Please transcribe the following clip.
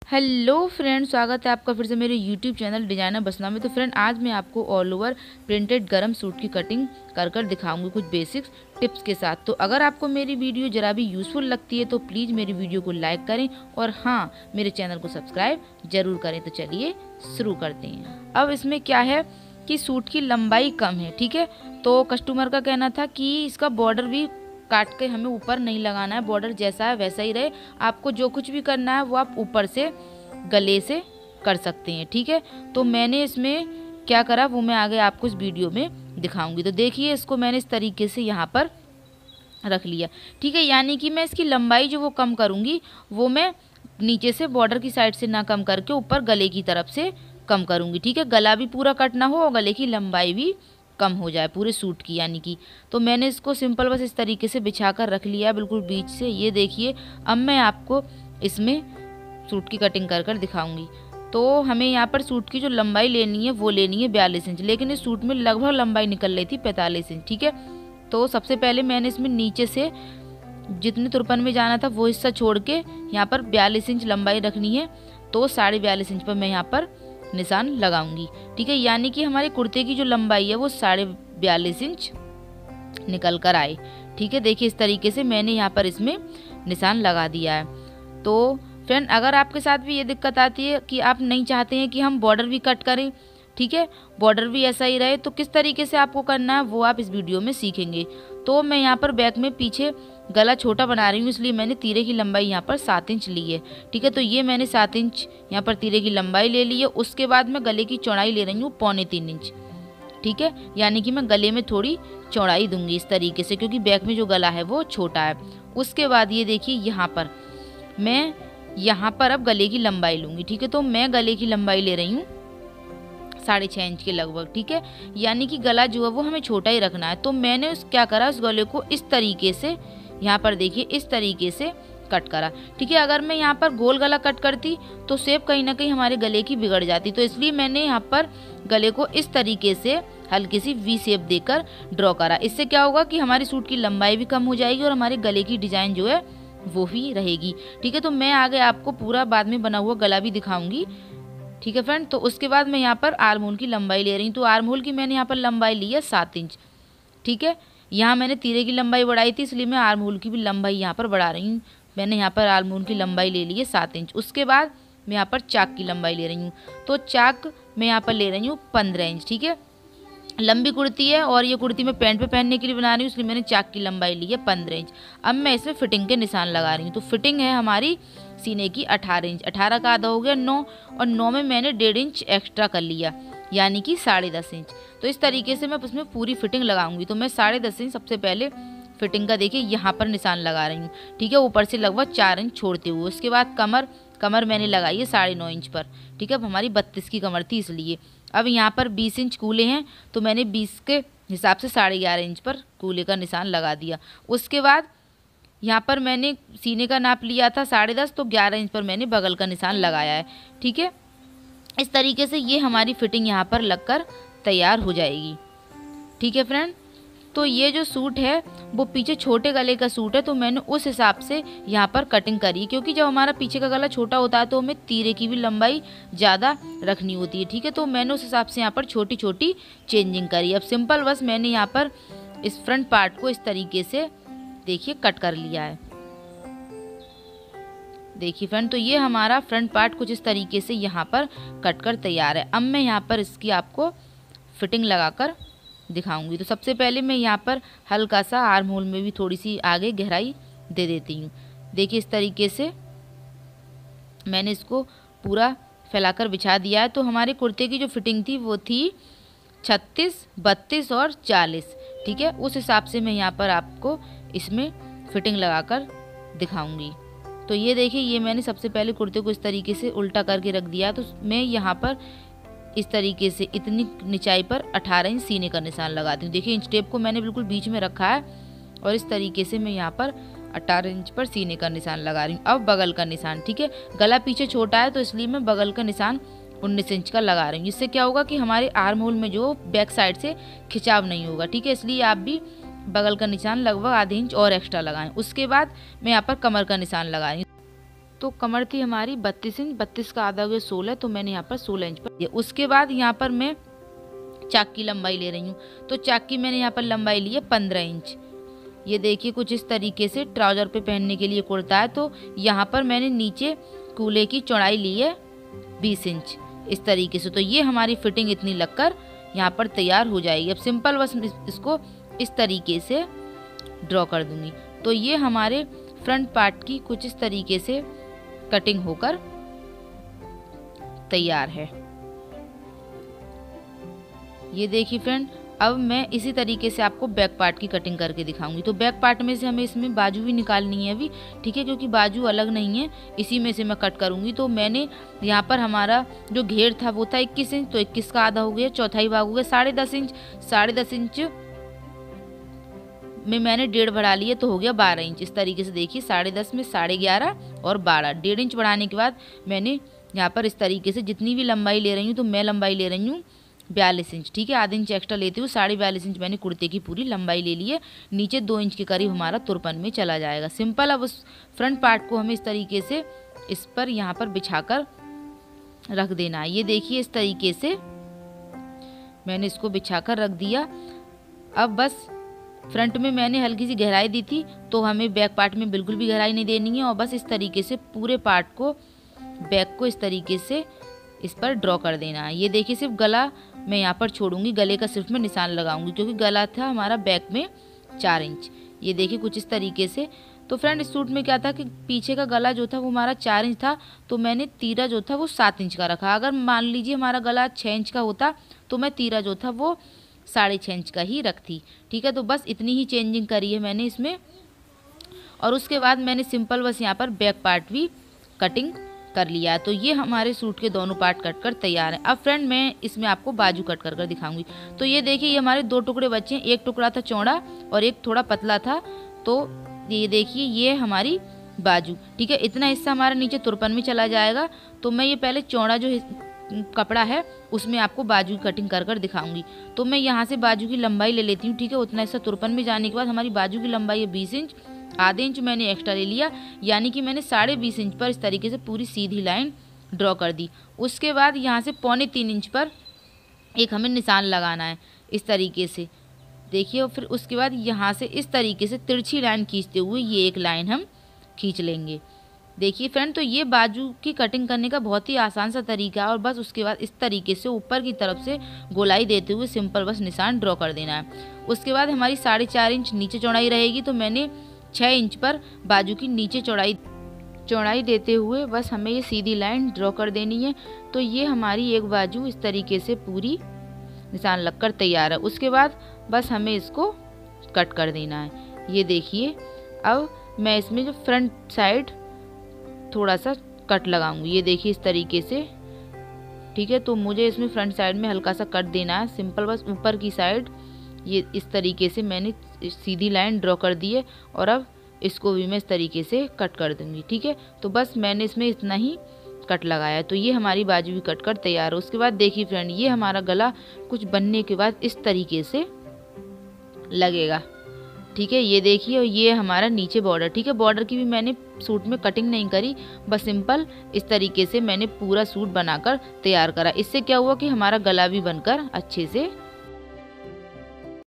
Hello friend, स्वागत है आपका फिर से मेरे यूट्यूब चैनल डिजाइनर बसना में। तो फ्रेंड, आज मैं आपको ऑल ओवर प्रिंटेड गरम सूट की कटिंग कर दिखाऊंगी कुछ बेसिक्स टिप्स के साथ। तो अगर आपको मेरी वीडियो जरा भी यूज़फुल लगती है तो प्लीज़ मेरी वीडियो को लाइक करें और हाँ, मेरे चैनल को सब्सक्राइब जरूर करें। तो चलिए शुरू करते हैं। अब इसमें क्या है कि सूट की लंबाई कम है, ठीक है। तो कस्टमर का कहना था कि इसका बॉर्डर भी काट के हमें ऊपर नहीं लगाना है, बॉर्डर जैसा है वैसा ही रहे। आपको जो कुछ भी करना है वो आप ऊपर से गले से कर सकते हैं, ठीक है। तो मैंने इसमें क्या करा वो मैं आगे आपको इस वीडियो में दिखाऊंगी। तो देखिए, इसको मैंने इस तरीके से यहाँ पर रख लिया, ठीक है। यानी कि मैं इसकी लंबाई जो वो कम करूँगी वो मैं नीचे से बॉर्डर की साइड से ना कम करके ऊपर गले की तरफ से कम करूँगी, ठीक है। गला भी पूरा कट ना हो और गले की लंबाई भी कम हो जाए पूरे सूट की, यानी कि। तो मैंने इसको सिंपल बस इस तरीके से बिछा कर रख लिया बिल्कुल बीच से। ये देखिए, अब मैं आपको इसमें सूट की कटिंग कर दिखाऊंगी। तो हमें यहाँ पर सूट की जो लंबाई लेनी है वो लेनी है 42 इंच, लेकिन इस सूट में लगभग लंबाई निकल रही थी 45 इंच, ठीक है। तो सबसे पहले मैंने इसमें नीचे से जितने तुरपन में जाना था वो हिस्सा छोड़ के यहाँ पर 42 इंच लंबाई रखनी है। तो 42.5 इंच पर मैं यहाँ पर निशान लगाऊंगी, ठीक है। यानी कि हमारे कुर्ते की जो लंबाई है वो 42.5 इंच निकल कर आए, ठीक है। देखिए, इस तरीके से मैंने यहाँ पर इसमें निशान लगा दिया है। तो फ्रेंड, अगर आपके साथ भी ये दिक्कत आती है कि आप नहीं चाहते हैं कि हम बॉर्डर भी कट करें, ठीक है, बॉर्डर भी ऐसा ही रहे, तो किस तरीके से आपको करना है वो आप इस वीडियो में सीखेंगे। तो मैं यहाँ पर बैक में पीछे गला छोटा बना रही हूँ, इसलिए मैंने तीरे की लंबाई यहाँ पर 7 इंच ली है, ठीक है। तो ये मैंने 7 इंच यहाँ पर तीरे की लंबाई ले ली है। उसके बाद मैं गले की चौड़ाई ले रही हूँ 3.25 इंच, ठीक है। यानी कि मैं गले में थोड़ी चौड़ाई दूंगी इस तरीके से, क्योंकि बैक में जो गला है वो छोटा है। उसके बाद ये देखिए, यहाँ पर मैं अब गले की लंबाई लूंगी, ठीक है। तो मैं गले की लंबाई ले रही हूँ 6.5 इंच के लगभग, ठीक है। यानी कि गला जो है वो हमें छोटा ही रखना है। तो मैंने क्या करा, उस गले को इस तरीके से यहाँ पर देखिए इस तरीके से कट करा, ठीक है। अगर मैं यहाँ पर गोल गला कट करती तो शेप कहीं ना कहीं हमारे गले की बिगड़ जाती, तो इसलिए मैंने यहाँ पर गले को इस तरीके से हल्की सी वी शेप देकर ड्रॉ करा। इससे क्या होगा कि हमारी सूट की लंबाई भी कम हो जाएगी और हमारे गले की डिजाइन जो है वो भी रहेगी, ठीक है। तो मैं आगे आपको पूरा बाद में बना हुआ गला भी दिखाऊंगी, ठीक है फ्रेंड। तो उसके बाद मैं यहाँ पर आर्म होल की लंबाई ले रही हूँ। तो आर्म होल की मैंने यहाँ पर लंबाई ली है 7 इंच, ठीक है। यहाँ मैंने तीरे की लंबाई बढ़ाई थी, इसलिए मैं आर्म होल की भी लंबाई यहाँ पर बढ़ा रही हूँ। मैंने यहाँ पर आर्म होल की लंबाई ले ली है 7 इंच। उसके बाद मैं यहाँ पर चाक की लंबाई ले रही हूँ। तो चाक मैं यहाँ पर ले रही हूँ 15 इंच, ठीक है। लंबी कुर्ती है और ये कुर्ती मैं पैंट पे पहनने के लिए बना रही हूँ, इसलिए मैंने चाक की लंबाई ली है 15 इंच। अब मैं इसमें फिटिंग के निशान लगा रही हूँ। तो फिटिंग है हमारी सीने की 18 इंच, 18 का आधा हो गया 9, और 9 में मैंने 1.5 इंच एक्स्ट्रा कर लिया, यानी कि 10.5 इंच। तो इस तरीके से मैं उसमें पूरी फिटिंग लगाऊंगी। तो मैं 10.5 इंच सबसे पहले फिटिंग का देखिए यहाँ पर निशान लगा रही हूँ, ठीक है, ऊपर से लगभग 4 इंच छोड़ते हुए। उसके बाद कमर मैंने लगाई है 9.5 इंच पर, ठीक है। अब हमारी 32 की कमर थी इसलिए। अब यहाँ पर 20 इंच कूले हैं, तो मैंने 20 के हिसाब से 11.5 इंच पर कूले का निशान लगा दिया। उसके बाद यहाँ पर मैंने सीने का नाप लिया था 10.5, तो 11 इंच पर मैंने बगल का निशान लगाया है, ठीक है। इस तरीके से ये हमारी फिटिंग यहाँ पर लगकर तैयार हो जाएगी, ठीक है फ्रेंड। तो ये जो सूट है वो पीछे छोटे गले का सूट है, तो मैंने उस हिसाब से यहाँ पर कटिंग करी, क्योंकि जब हमारा पीछे का गला छोटा होता है तो हमें तीरे की भी लंबाई ज़्यादा रखनी होती है, ठीक है। तो मैंने उस हिसाब से यहाँ पर छोटी छोटी चेंजिंग करी। अब सिंपल बस मैंने यहाँ पर इस फ्रंट पार्ट को इस तरीके से देखिए कट कर लिया है, देखिए फ्रेंड। तो ये हमारा फ्रंट पार्ट कुछ इस तरीके से यहाँ पर कट कर तैयार है। अब मैं यहाँ पर इसकी आपको फिटिंग लगाकर दिखाऊंगी। तो सबसे पहले मैं यहाँ पर हल्का सा आर्म होल में भी थोड़ी सी आगे गहराई दे देती हूँ। देखिए, इस तरीके से मैंने इसको पूरा फैलाकर बिछा दिया है। तो हमारे कुर्ते की जो फिटिंग थी वो थी 36, 32 और 40, ठीक है। उस हिसाब से मैं यहाँ पर आपको इसमें फिटिंग लगाकर दिखाऊंगी। तो ये देखिए, ये मैंने सबसे पहले कुर्ते को इस तरीके से उल्टा करके रख दिया। तो मैं यहाँ पर इस तरीके से इतनी निचाई पर 18 इंच सीने का निशान लगाती हूँ। देखिए, इंच टेप को मैंने बिल्कुल बीच में रखा है और इस तरीके से मैं यहाँ पर 18 इंच पर सीने का निशान लगा रही हूँ। अब बगल का निशान, ठीक है। गला पीछे छोटा है तो इसलिए मैं बगल का निशान 19 इंच का लगा रही हूँ। इससे क्या होगा कि हमारे आर्म होल में जो बैक साइड से खिंचाव नहीं होगा, ठीक है। इसलिए आप भी बगल का निशान लगभग आधे इंच और एक्स्ट्रा लगाएं। उसके बाद मैं यहाँ पर कमर का निशान लगा रही हूँ। तो कमर थी हमारी 32 इंच, 32 का आधा हो गया 16, तो मैंने यहाँ पर 16 इंच पर। उसके बाद यहाँ पर मैं चाक की लंबाई ले रही हूँ, तो चाक की मैंने यहाँ पर लंबाई ली है 15 इंच। ये देखिए कुछ इस तरीके से ट्राउज़र पे पहनने के लिए कुर्ता है। तो यहाँ पर मैंने नीचे कूल्हे की चौड़ाई ली है 20 इंच इस तरीके से। तो ये हमारी फिटिंग इतनी लगकर यहाँ पर तैयार हो जाएगी। अब सिंपल बस इसको इस तरीके से ड्रॉ कर दूंगी। तो ये हमारे फ्रंट पार्ट की कुछ इस तरीके से कटिंग होकर तैयार है। ये देखिए फ्रेंड, अब मैं इसी तरीके से आपको बैक पार्ट की कटिंग करके दिखाऊंगी। तो बैक पार्ट में से हमें इसमें बाजू भी निकालनी है अभी, ठीक है, क्योंकि बाजू अलग नहीं है, इसी में से मैं कट करूंगी। तो मैंने यहाँ पर हमारा जो घेर था वो था 21 इंच, तो 21 का आधा हो गया, चौथाई भाग हो गया 10.5 इंच। 10.5 इंच में मैंने 1.5 बढ़ा लिया, तो हो गया 12 इंच। इस तरीके से देखिए 10.5 में 11.5 और 12, 1.5 इंच बढ़ाने के बाद मैंने यहाँ पर इस तरीके से जितनी भी लंबाई ले रही हूँ, तो मैं लंबाई ले रही हूँ 42 इंच, ठीक है, आधा इंच एक्स्ट्रा लेती हूँ। 42.5 इंच मैंने कुर्ते की पूरी लंबाई ले ली है। नीचे 2 इंच के करीब हमारा तुरपन में चला जाएगा। सिंपल अब उस फ्रंट पार्ट को हमें इस तरीके से इस पर यहाँ पर बिछाकर रख देना है। ये देखिए इस तरीके से मैंने इसको बिछाकर रख दिया। अब बस फ्रंट में मैंने हल्की सी गहराई दी थी, तो हमें बैक पार्ट में बिल्कुल भी गहराई नहीं देनी है। और बस इस तरीके से पूरे पार्ट को, बैक को इस तरीके से इस पर ड्रॉ कर देना है। ये देखिए सिर्फ गला मैं यहाँ पर छोड़ूंगी, गले का सिर्फ मैं निशान लगाऊंगी, क्योंकि गला था हमारा बैक में 4 इंच। ये देखिए कुछ इस तरीके से। तो फ्रेंड इस सूट में क्या था कि पीछे का गला जो था वो हमारा 4 इंच था, तो मैंने तीरा जो था वो 7 इंच का रखा। अगर मान लीजिए हमारा गला 6 इंच का होता, तो मैं तीरा जो था वो 6.5 इंच का ही रखती, ठीक है। तो बस इतनी ही चेंजिंग करी है मैंने इसमें। और उसके बाद मैंने सिंपल बस यहाँ पर बैक पार्ट भी कटिंग कर लिया है। तो ये हमारे सूट के दोनों पार्ट कट कर तैयार हैं। अब फ्रेंड मैं इसमें आपको बाजू कट कर दिखाऊंगी। तो ये देखिए ये हमारे 2 टुकड़े बचे हैं, एक टुकड़ा था चौड़ा और एक थोड़ा पतला था। तो ये देखिए ये हमारी बाजू, ठीक है। इतना हिस्सा हमारा नीचे तुरपन में चला जाएगा। तो मैं ये पहले चौड़ा जो कपड़ा है उसमें आपको बाजू की कटिंग कर दिखाऊंगी। तो मैं यहाँ से बाजू की लंबाई ले लेती हूँ, ठीक है। उतना हिस्सा तुरपन में जाने के बाद हमारी बाजू की लंबाई है 20 इंच, आधे इंच मैंने एक्स्ट्रा ले लिया, यानी कि मैंने 20.5 इंच पर इस तरीके से पूरी सीधी लाइन ड्रॉ कर दी। उसके बाद यहाँ से 3.25 इंच पर एक हमें निशान लगाना है इस तरीके से, देखिए। और फिर उसके बाद यहाँ से इस तरीके से तिरछी लाइन खींचते हुए ये एक लाइन हम खींच लेंगे। देखिए फ्रेंड, तो ये बाजू की कटिंग करने का बहुत ही आसान सा तरीका है। और बस उसके बाद इस तरीके से ऊपर की तरफ से गोलाई देते हुए सिंपल बस निशान ड्रॉ कर देना है। उसके बाद हमारी 4.5 इंच नीचे चौड़ाई रहेगी, तो मैंने 6 इंच पर बाजू की नीचे चौड़ाई देते हुए बस हमें ये सीधी लाइन ड्रॉ कर देनी है। तो ये हमारी एक बाजू इस तरीके से पूरी निशान लगकर तैयार है। उसके बाद बस हमें इसको कट कर देना है। ये देखिए अब मैं इसमें जो फ्रंट साइड थोड़ा सा कट लगाऊंगी, ये देखिए इस तरीके से, ठीक है। तो मुझे इसमें फ्रंट साइड में हल्का सा कट देना है। सिंपल बस ऊपर की साइड ये इस तरीके से मैंने सीधी लाइन ड्रॉ कर दी है। और अब इसको भी मैं इस तरीके से कट कर दूंगी, ठीक है। तो बस मैंने इसमें इतना ही कट लगाया। तो ये हमारी बाजू भी कट कर तैयार है। उसके बाद देखिए फ्रेंड, ये हमारा गला कुछ बनने के बाद इस तरीके से लगेगा, ठीक है। ये देखिए, और ये हमारा नीचे बॉर्डर, ठीक है। बॉर्डर की भी मैंने सूट में कटिंग नहीं करी, बस सिंपल इस तरीके से मैंने पूरा सूट बनाकर तैयार करा। इससे क्या हुआ कि हमारा गला भी बनकर अच्छे से